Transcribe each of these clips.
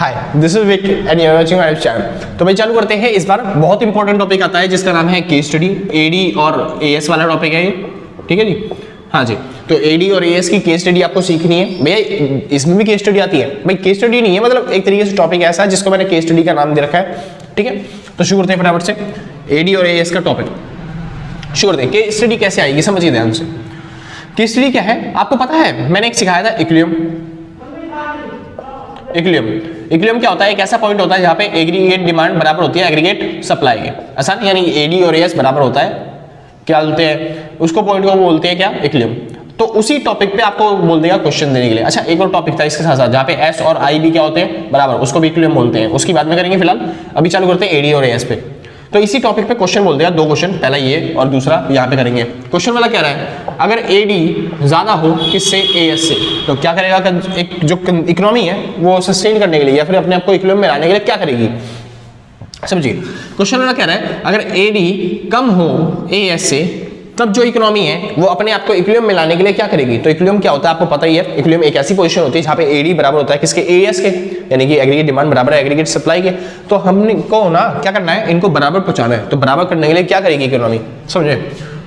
Hi, this is Vik and you are watching our channel. तो भाई चालू करते हैं। इस बार बहुत इंपॉर्टेंट टॉपिक आता है जिसका नाम है केस स्टडी। एडी और एएस वाला टॉपिक है ये, ठीक है जी। हाँ जी, तो एडी और एएस की केस स्टडी आपको सीखनी है। भैया इसमें भी केस स्टडी आती है? भाई केस स्टडी नहीं है, मतलब एक तरीके से टॉपिक ऐसा है जिसको मैंने केस स्टडी का नाम दे रखा है, ठीक है। तो शुरू करते हैं फटाफट से एडी और एएस का टॉपिक शुरू करते हैं। केस स्टडी कैसे आएगी समझिए ध्यान से। केस स्टडी क्या है आपको पता है? मैंने एक सिखाया था इक्विलिब्रियम। इक्विलिब्रियम क्या होता है? एक ऐसा पॉइंट होता है जहां पे एग्रीगेट डिमांड बराबर होती है एग्रीगेट सप्लाई के। आसान, यानी एडी और एएस बराबर होता है, क्या बोलते हैं उसको, पॉइंट को बोलते हैं क्या? इक्विलिब्रियम। तो उसी टॉपिक पे आपको बोल देगा क्वेश्चन देने के लिए। अच्छा, एक और टॉपिक था इसके साथ साथ जहां पे एस और आई भी क्या होते हैं? बराबर, उसको भी इक्विलिब्रियम बोलते हैं। उसकी बात में करेंगे फिलहाल, अभी चालू करते हैं एडी और एएस पे। तो इसी टॉपिक पे क्वेश्चन बोल देगा, दो क्वेश्चन, पहला ये और दूसरा यहाँ पे करेंगे। क्वेश्चन वाला कह रहा है अगर एडी ज्यादा हो किससे? एएस से, तो क्या करेगा? एक जो इकोनॉमी है वो सस्टेन करने के लिए या फिर अपने आप को इक्विलिब्रियम में लाने के लिए क्या करेगी? समझिए, क्वेश्चन वाला कह रहा है अगर एडी कम हो एएस से तब जो इकोनॉमी है वो अपने आप को इक्विलिब्रियम में लाने के लिए क्या करेगी? तो इक्विलिब्रियम क्या होता है आपको पता ही है। इक्विलिब्रियम एक ऐसी पोजीशन होती है जहां पे एडी बराबर होता है किसके? एएस के, यानी कि एग्रीगेट डिमांड बराबर है एग्रीगेट सप्लाई के। तो हमने को ना क्या करना है? इनको बराबर पहुंचाना है। तो बराबर करने के लिए क्या करेगी इकोनॉमी? समझे,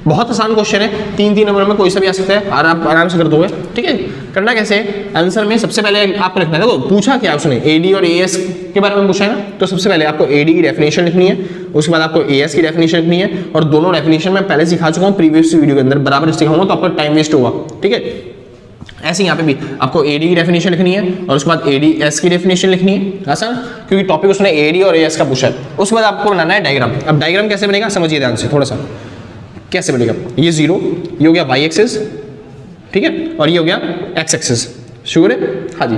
बहुत आसान क्वेश्चन है, 3 नंबर में कोई सा भी आ सकता है और आप आराम से कर दोगे, ठीक है। करना कैसे? आंसर में सबसे पहले आपको लिखना है, देखो पूछा क्या उसने, एडी और एएस के बारे में पूछा है ना, तो सबसे पहले आपको एडी की डेफिनेशन लिखनी है, उसके बाद आपको एएस की डेफिनेशन लिखनी है। और दोनों डेफिनेशन मैं पहले सिखा चुका हूँ प्रीवियस वीडियो के अंदर, बराबर सिखाऊंगा तो आपका टाइम वेस्ट होगा, ठीक है। ऐसे यहाँ पे भी आपको एडी की डेफिनेशन लिखनी है और उसके बाद एडी एस की डेफिनेशन लिखनी है, आसान, क्योंकि टॉपिक उसने एडी और एएस का पूछा है। उसके बाद आपको बनाना है डायग्राम। अब डायग्राम कैसे बनेगा समझिए ध्यान से थोड़ा सा, कैसे बनेगा? ये 0, ये हो गया वाई एक्सिस, ठीक है, और ये हो गया एक्स एक्सिस। शुगर है? हाँ जी।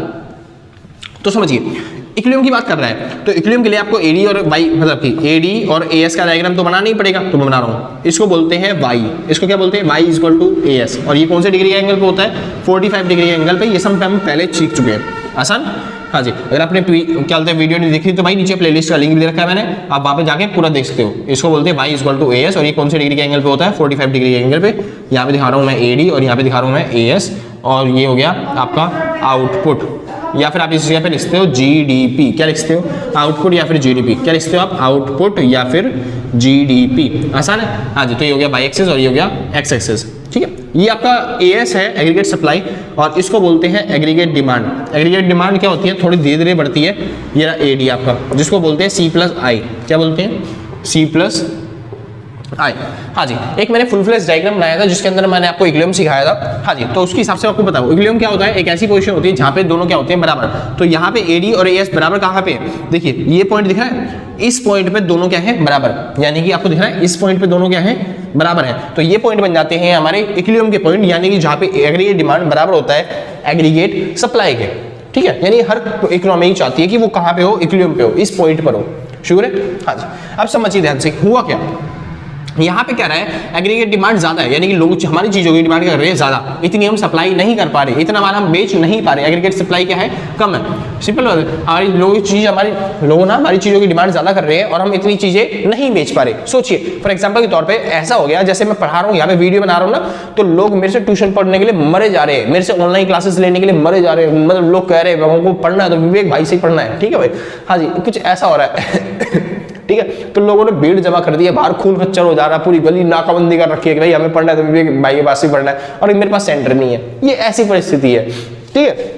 तो समझिए इक्विलिब्रियम की बात कर रहा है, तो इक्विलिब्रियम के लिए आपको एडी और वाई, मतलब कि एडी और एएस का डायग्राम तो बनाना ही पड़ेगा, तो मैं बना रहा हूँ। इसको बोलते हैं वाई, इसको क्या बोलते हैं? Y is equal to AS. और ये कौन से डिग्री के एंगल पे होता है? 45 डिग्री के एंगल पे। ये सब हम पहले सीख चुके हैं, आसान। हाँ जी, अगर आपने क्या बोलते हैं वीडियो नहीं देखी तो भाई नीचे प्लेलिस्ट का लिंक भी दे रखा है मैंने, आप वहाँ पे जाके पूरा देख सकते हो। इसको बोलते हैं y is equal to AS. और ये कौन से डिग्री के एंगल पे होता है? 45 डिग्री के एंगल पे। यहाँ पे दिखा रहा हूँ मैं एडी और यहाँ पे दिखा रहा हूँ मैं एएस, और ये हो गया आपका आउटपुट, या फिर आप इस जगह पे लिखते हो जीडीपी। क्या लिखते हो? आउटपुट या फिर जीडीपी। क्या लिखते हो आप? आउटपुट या फिर जीडीपी। आसान है? हाँ जी। तो ये हो गया वाई एक्सिस और ये हो गया एक्स एक्सिस, ठीक है। ये आपका एएस है एग्रीगेट सप्लाई, और इसको बोलते हैं एग्रीगेट डिमांड। एग्रीगेट डिमांड क्या होती है? थोड़ी धीरे धीरे बढ़ती है। ये रहा एडी आपका, जिसको बोलते हैं सी प्लस आई। क्या बोलते हैं? सी प्लस आई। हाँ जी, एक मैंने फुल फ्लेज डायग्राम बनाया था जिसके अंदर मैंने आपको इक्विलिब्रियम सिखाया था। हाँ जी, तो उसके हिसाब से आपको बताओ इक्विलिब्रियम क्या होता है। एक ऐसी पोजीशन होती है जहाँ पे दोनों क्या होते हैं? बराबर। तो यहाँ पे एडी और एएस बराबर कहाँ पे है? देखिए ये पॉइंट दिख रहा है, इस पॉइंट पे दोनों क्या है? बराबर। यानी कि आपको दिख रहा है इस पॉइंट पे दोनों क्या है? बराबर है। तो ये पॉइंट बन जाते हैं हमारे इक्विलिब्रियम के पॉइंट, यानी कि जहाँ पे एग्रीगेट डिमांड बराबर होता है एग्रीगेट सप्लाई के, ठीक है। यानी हर इकोनॉमी चाहती है कि वो कहाँ पे हो? इक्विलिब्रियम पे हो, इस पॉइंट पर हो। श्योर है? हाँ जी। अब समझिए ध्यान से हुआ क्या। यहाँ पे क्या रहा है? एग्रीगेट डिमांड ज्यादा है, यानी कि लोग हमारी चीजों की डिमांड कर रहे हैं ज्यादा, इतनी हम सप्लाई नहीं कर पा रहे, इतना माल हम बेच नहीं पा रहे। एग्रीगेट सप्लाई क्या है? कम है। सिंपल बात है, हमारी लोग ना हमारी चीजों की डिमांड ज्यादा कर रहे हैं और हम इतनी चीजें नहीं बेच पा रहे। सोचिए फॉर एग्जाम्पल के तौर पर ऐसा हो गया, जैसे मैं पढ़ा रहा हूँ यहाँ पे वीडियो बना रहा हूँ ना, तो लोग मेरे से ट्यूशन पढ़ने के लिए मरे जा रहे हैं, मेरे से ऑनलाइन क्लासेस लेने के लिए मरे जा रहे हैं। मतलब लोग कह रहे हैं हमको पढ़ना है तो विवेक भाई से ही पढ़ना है, ठीक है भाई। हाँ जी, कुछ ऐसा हो रहा है ठीक है। तो लोगों ने भीड़ जमा कर दी है, बाहर खून खच्चर हो जा रहा है, पूरी गली नाकाबंदी कर रखी है कि भाई हमें पढ़ना है तो विवेक भाई के पास ही पढ़ना है, और मेरे पास सेंटर नहीं है। ये ऐसी परिस्थिति है, ठीक है।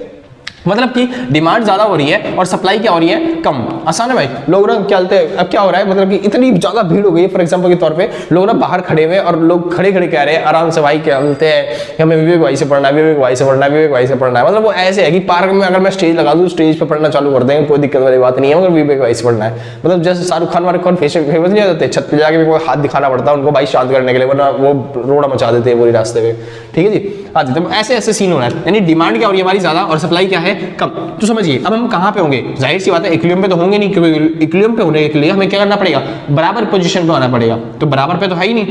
मतलब कि डिमांड ज्यादा हो रही है और सप्लाई क्या हो रही है? कम। आसान है भाई। लोग ना क्या बोलते हैं, अब क्या हो रहा है, मतलब कि इतनी ज्यादा भीड़ हो गई है। फॉर एग्जांपल के तौर पे लोग ना बाहर खड़े हुए और लोग खड़े खड़े कह रहे हैं आराम से, भाई क्या बोलते हैं कि हमें विवेक भाई से पढ़ना है, विवेक भाई से पढ़ना है, विवेक भाई से पढ़ना है। मतलब वो ऐसे है कि पार्क में अगर मैं स्टेज लगा दूं, स्टेज पर पढ़ना चालू कर देंगे, कोई दिक्कत वाली बात नहीं है, मगर विवेक भाई से पढ़ना है। मतलब जैसे शाहरुख खान वारुख खान फेमस नहीं हो जाते, छत पे जाके भी हाथ दिखाना पड़ता है उनको भाई शांत करने के लिए, वरना वो रोड़ा मचा देते हैं पूरी रास्ते में, ठीक है जी। हाँ जी, तो ऐसे ऐसे सीन हो रहा है, यानी डिमांड क्या हो रही है हमारी ज्यादा और सप्लाई क्या है? कम। तो समझिए अब हम कहाँ पे होंगे? जाहिर सी बात है इक्विलिब्रियम पे तो होंगे नहीं, क्योंकि इक्विलिब्रियम पे होने के लिए हमें क्या करना पड़ेगा? बराबर पोजीशन पे आना पड़ेगा। तो बराबर पे तो है ही नहीं,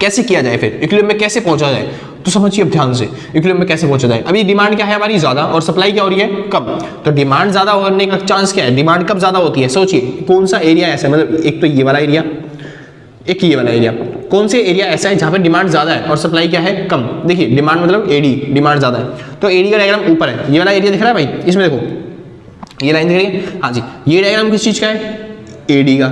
कैसे किया जाए फिर? इक्विलिब्रियम में कैसे पहुंचा जाए? तो समझिए अब ध्यान से इक्विलिब्रियम में कैसे पहुंचा जाए। अभी डिमांड क्या है हमारी? ज्यादा, और सप्लाई क्या हो रही है? कम। तो डिमांड ज्यादा होने का चांस क्या है? डिमांड कब ज्यादा होती है? सोचिए कौन सा एरिया ऐसा है, मतलब एक तो ये वाला एरिया, एक ये वाला एरिया, कौन से एरिया ऐसा है जहां पे डिमांड ज्यादा है और सप्लाई क्या है? कम। देखिए डिमांड मतलब एडी, डिमांड ज्यादा है तो एडी का डायग्राम ऊपर है, ये वाला एरिया दिख रहा है भाई, इसमें देखो ये लाइन दिख रही है, हाँ जी। ये डायग्राम किस चीज का है, एडी का,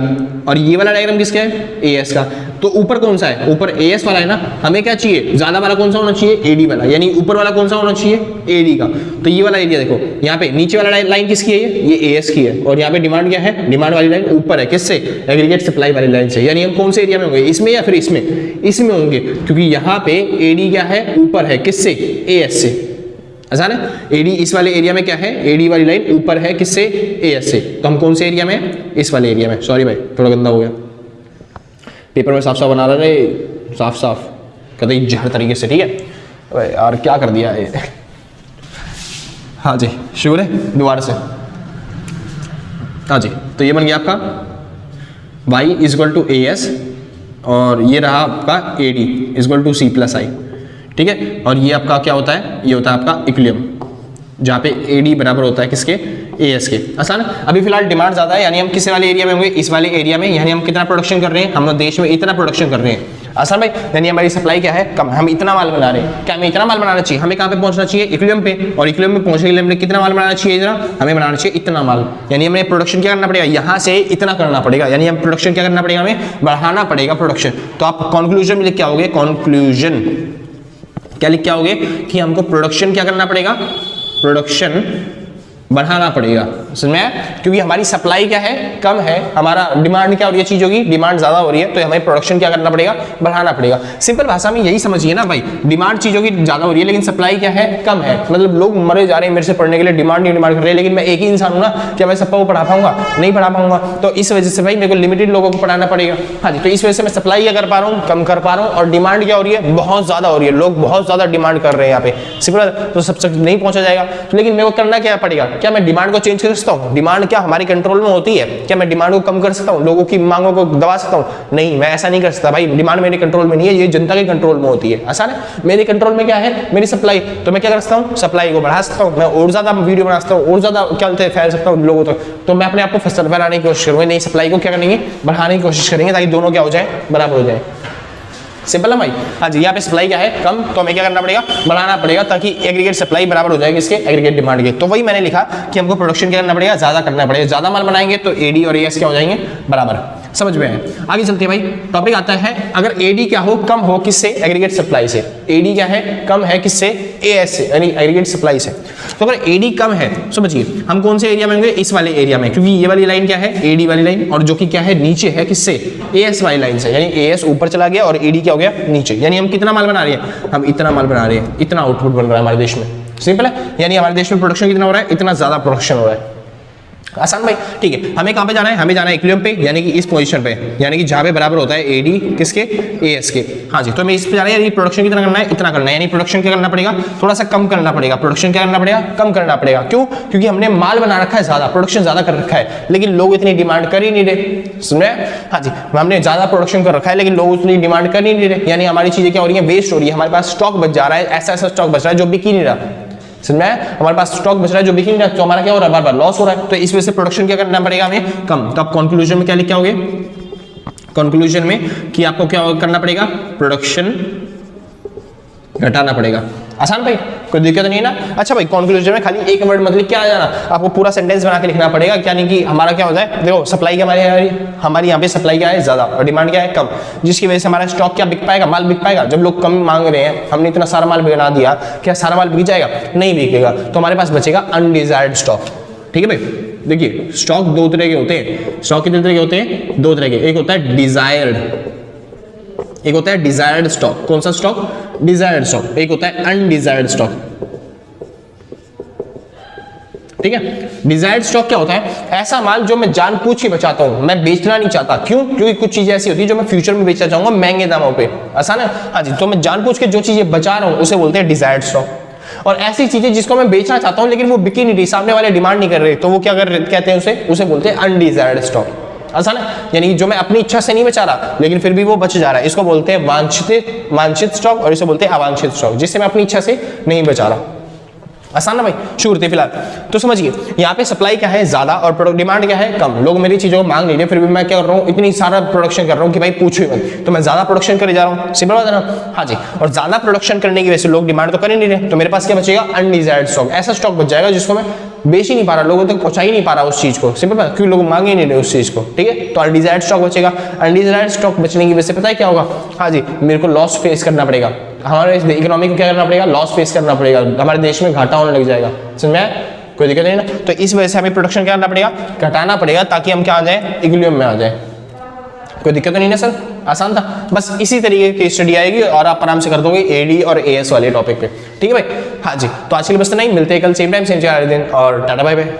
और ये वाला डायग्राम किसका है, एएस का। तो ऊपर कौन सा है, ऊपर एएस वाला है ना, हमें क्या चाहिए, ज्यादा वाला कौन सा होना चाहिए, एडी वाला, यानी ऊपर वाला कौन सा होना चाहिए, एडी का। तो ये वाला एरिया देखो, यहाँ पे नीचे वाला लाइन किसकी है, ये एएस की है, और यहाँ पे डिमांड क्या है, डिमांड वाली लाइन ऊपर है, किससे, एग्रीगेट सप्लाई वाली लाइन से। यानी हम कौन से एरिया में होंगे, इसमें या फिर इसमें, इसमें होंगे, क्योंकि यहाँ पे एडी क्या है, ऊपर है, किससे, एएस से। आसान है, एडी इस वाले एरिया में क्या है, एडी वाली लाइन ऊपर है, किससे, एएस से। तो हम कौन से एरिया में, इस वाले एरिया में। सॉरी भाई थोड़ा गंदा हो गया, पेपर में साफ साफ बना रहे, साफ साफ कहते जहर तरीके से, ठीक है। अरे यार क्या कर दिया ये। हाँ जी शुरू है दोबारा से। हाँ जी, तो ये बन गया आपका y is equal to AS, और ये रहा आपका AD is equal to C+I, ठीक है। और ये आपका क्या होता है, ये होता है आपका इक्विलिब्रियम, जहाँ पे AD बराबर होता है किसके, AS के। आसान। अभी फिलहाल डिमांड ज्यादा है, यानी हम किस वाले एरिया में होंगे, इस वाले एरिया में, यानी हम कितना प्रोडक्शन कर रहे हैं, हम देश में इतना प्रोडक्शन कर रहे हैं। आसान भाई, यानी हमारी सप्लाई क्या है, कम, हम इतना माल बना रहे हैं। क्या हमें इतना माल बनाना चाहिए, हमें कहाँ पे पहुंचना चाहिए, इक्विलिब्रियम पे, और इक्विलिब्रियम में पहुंचने के लिए हमें कितना माल बनाना चाहिए, इतना हमें बनाना चाहिए इतना माल। यानी हमें प्रोडक्शन क्या करना पड़ेगा, यहाँ से इतना करना पड़ेगा, यानी हम प्रोडक्शन क्या करना पड़ेगा, हमें बढ़ाना पड़ेगा प्रोडक्शन। तो आप कंक्लूजन में लिख के आओगे, कंक्लूजन क्या लिख के आओगे, कि हमको प्रोडक्शन क्या करना पड़ेगा, प्रोडक्शन बढ़ाना पड़ेगा। समझ में आया, क्योंकि हमारी सप्लाई क्या है, कम है, हमारा डिमांड क्या हो रही है, चीज होगी, डिमांड ज्यादा हो रही है, तो हमें प्रोडक्शन क्या करना पड़ेगा, बढ़ाना पड़ेगा। सिंपल भाषा में यही समझिए ना भाई, डिमांड चीजों की ज्यादा हो रही है लेकिन सप्लाई क्या है, कम है। मतलब लोग मरे जा रहे हैं मेरे से पढ़ने के लिए, डिमांड नहीं डिमांड कर रहे हैं, लेकिन मैं एक ही इंसान हूं ना, क्या मैं सबको पढ़ा पाऊंगा, नहीं पढ़ा पाऊंगा। तो इस वजह से भाई मेरे को लिमिटेड लोगों को पढ़ाना पड़ेगा। हाँ जी, तो इस वजह से मैं सप्लाई क्या कर पा रहा हूँ, कम कर पा रहा हूँ, और डिमांड क्या हो रही है, बहुत ज्यादा हो रही है, लोग बहुत ज्यादा डिमांड कर रहे हैं यहाँ पे। सिंपल, तो सब तक नहीं पहुंचा जाएगा, लेकिन मेरे को करना क्या पड़ेगा, क्या मैं डिमांड को चेंज कर सकता हूं, डिमांड क्या हमारे कंट्रोल में होती है, क्या मैं डिमांड को कम कर सकता हूं, लोगों की मांगों को दबा सकता हूं, नहीं मैं ऐसा नहीं कर सकता भाई। डिमांड मेरे कंट्रोल में नहीं है, ये जनता के कंट्रोल में होती है। आसान है, मेरे कंट्रोल में क्या है, मेरी सप्लाई, तो मैं क्या कर सकता हूं, सप्लाई को बढ़ा सकता हूं, मैं और ज्यादा वीडियो बना सकता हूं, और ज्यादा क्या बोलते हैं, फैल सकता हूं लोगों तक। तो मैं अपने आप को फसल बनाने की कोशिश करूंगा, नहीं सप्लाई को क्या करेंगे, बढ़ाने की कोशिश करेंगे, ताकि दोनों क्या हो जाए, बराबर हो जाए। सिंपल है भाई। हाँ जी, यहाँ पे सप्लाई क्या है, कम, तो हमें क्या करना पड़ेगा, बढ़ाना पड़ेगा, ताकि एग्रीगेट सप्लाई बराबर हो जाएगी इसके एग्रीगेट डिमांड के। तो वही मैंने लिखा कि हमको प्रोडक्शन क्या करना पड़ेगा, ज्यादा करना पड़ेगा, ज्यादा माल बनाएंगे तो एडी और एएस क्या हो जाएंगे, बराबर। समझ में है, आगे चलते हैं भाई। टॉपिक आता है, अगर एडी क्या हो, कम हो, किससे, एग्रीगेट सप्लाई से। एडी क्या है, कम है, किससे, एएस से, यानी एग्रीगेट सप्लाई से। तो अगर एडी कम है, समझिए हम कौन से एरिया में होंगे, इस वाले एरिया में, क्योंकि ये वाली लाइन क्या है, एडी वाली लाइन, और जो कि क्या है, नीचे है, किससे, एएस वाली लाइन से। यानी एएस ऊपर चला गया और एडी क्या हो गया, नीचे। यानी हम कितना माल बना रहे हैं, हम इतना माल बना रहे हैं, इतना आउटपुट बन रहा है हमारे देश में। सिंपल है, यानी हमारे देश में प्रोडक्शन कितना हो रहा है, इतना ज्यादा प्रोडक्शन हो रहा है। आसान भाई, ठीक है। हमें कहां पे जाना है, हमें जाना है इक्विलिब्रियम पे, यानी कि इस पोजीशन पे, यानी कि जहां पे बराबर होता है एडी किसके, एएस के। हाँ जी, तो हमें इस पे जाना है, यानी प्रोडक्शन कितना करना है, इतना करना है, यानी प्रोडक्शन क्या करना पड़ेगा, थोड़ा सा कम करना पड़ेगा। प्रोडक्शन क्या करना पड़ेगा, कम करना पड़ेगा। क्यों, क्योंकि हमने माल बना रखा है ज्यादा, प्रोडक्शन ज्यादा कर रखा है, लेकिन लोग इतनी डिमांड कर ही नहीं रहे। सुन रहे, हाँ जी, हमने ज्यादा प्रोडक्शन कर रखा है, लेकिन लोग उतनी डिमांड कर ही नहीं रहे, यानी हमारी चीजें क्या हो रही है, वेस्ट हो रही है, हमारे पास स्टॉक बच जा रहा है, ऐसा ऐसा स्टॉक बच रहा है जो बिक ही नहीं रहा। समझ में आया, हमारे पास स्टॉक बच रहा है जो बिक नहीं रहा, तो हमारा क्या हो रहा है, बार बार लॉस हो रहा है। तो इस वजह से प्रोडक्शन क्या करना पड़ेगा हमें, कम। तो आप कंक्लूजन में क्या लिख के आओगे, कंक्लूजन में कि आपको क्या करना पड़ेगा, प्रोडक्शन घटाना पड़ेगा। आसान भाई, कोई दिक्कत नहीं है ना। अच्छा भाई, कंक्लूजन में खाली एक वर्ड मत लिख के आ जाना, आपको पूरा सेंटेंस बना के लिखना पड़ेगा, यानी कि हमारा क्या हो जाए, देखो सप्लाई क्या हमारी यहाँ पे सप्लाई क्या है, ज्यादा, और डिमांड क्या है, कम, जिसकी वजह से हमारा स्टॉक क्या बिक पाएगा, माल बिक पाएगा। जब लोग कम मांग रहे हैं, हमने इतना सारा माल बना दिया, क्या सारा माल बिक जाएगा, नहीं बिकेगा, तो हमारे पास बचेगा अनडिजायर्ड स्टॉक। ठीक है भाई, देखिए स्टॉक दो तरह के होते हैं। स्टॉक कितने तरह के होते हैं, दो तरह के, एक होता है डिजायर्ड, एक होता है डिजायर्ड स्टॉक। कौन सा स्टॉक, डिजायर्ड स्टॉक। एक होता है अनडिजायर्ड स्टॉक, ठीक है। डिजायर्ड स्टॉक क्या होता है, ऐसा माल जो मैं जानबूझ के बचाता हूं, मैं बेचना नहीं चाहता। क्यों, क्योंकि कुछ चीजें ऐसी होती है जो मैं फ्यूचर में बेचना चाहूंगा महंगे दामों पे। आसान है, हाँ जी, तो मैं जानबूझ के जो चीजें बचा रहा हूं उसे बोलते हैं डिजायर्ड स्टॉक। और ऐसी चीजें जिसको मैं बेचना चाहता हूं लेकिन वो बिकी नहीं रही, सामने वाले डिमांड नहीं कर रहे, तो वो क्या कहते हैं, उसे बोलते हैं अनडिजायर्ड स्टॉक। आसान है, यानी जो मैं अपनी इच्छा से नहीं बचा रहा लेकिन फिर भी वो बच जा रहा है, इसको बोलते हैं वांछित स्टॉक, और इसे बोलते हैं अवांछित स्टॉक, जिससे मैं अपनी इच्छा से नहीं बचा रहा। आसान ना भाई, शुरू होते फिलहाल तो समझिए, यहाँ पे सप्लाई क्या है, ज्यादा, और प्रोडक्ट डिमांड क्या है, कम। लोग मेरी चीजों को मांग नहीं रहे, फिर भी मैं क्या कर रहा हूँ, इतनी सारा प्रोडक्शन कर रहा हूँ कि भाई पूछो मत, तो मैं ज्यादा प्रोडक्शन करे जा रहा हूँ। सिंपल बात है ना, हाँ जी। और ज्यादा प्रोडक्शन करने की वजह से लोग डिमांड तो कर ही नहीं रहे, तो मेरे पास क्या बचेगा, अनडिजायर्ड स्टॉक। ऐसा स्टॉक बच जाएगा जिसको मैं बेच ही नहीं पा रहा, लोगों तक पहुंचा ही नहीं पा रहा उस चीज को, सिंपल क्योंकि लोग मांग ही नहीं रहे उस चीज को, ठीक है। तो अनडिजायर्ड स्टॉक बचेगा, अनडिजायर्ड स्टॉक बचने की वजह से पता है क्या होगा, हाँ जी मेरे को लॉस फेस करना पड़ेगा, हमारे इकोनॉमी को क्या करना पड़ेगा, लॉस फेस करना पड़ेगा, हमारे देश में घाटा होने लग जाएगा, समझ में आया, कोई दिक्कत नहीं ना। तो इस वजह से हमें प्रोडक्शन क्या करना पड़ेगा, घटाना पड़ेगा, ताकि हम क्या आ जाए, इक्विलिब्रियम में आ जाए। कोई दिक्कत नहीं ना सर, आसान था। बस इसी तरीके की स्टडी आएगी और आप आराम से कर दोगे एडी और एएस वाले टॉपिक पे, ठीक है भाई। हाँ जी, तो आज के लिए बस इतना ही, मिलते हैं कल सेम टाइम सेम दिन, और टाटा बाय बाय।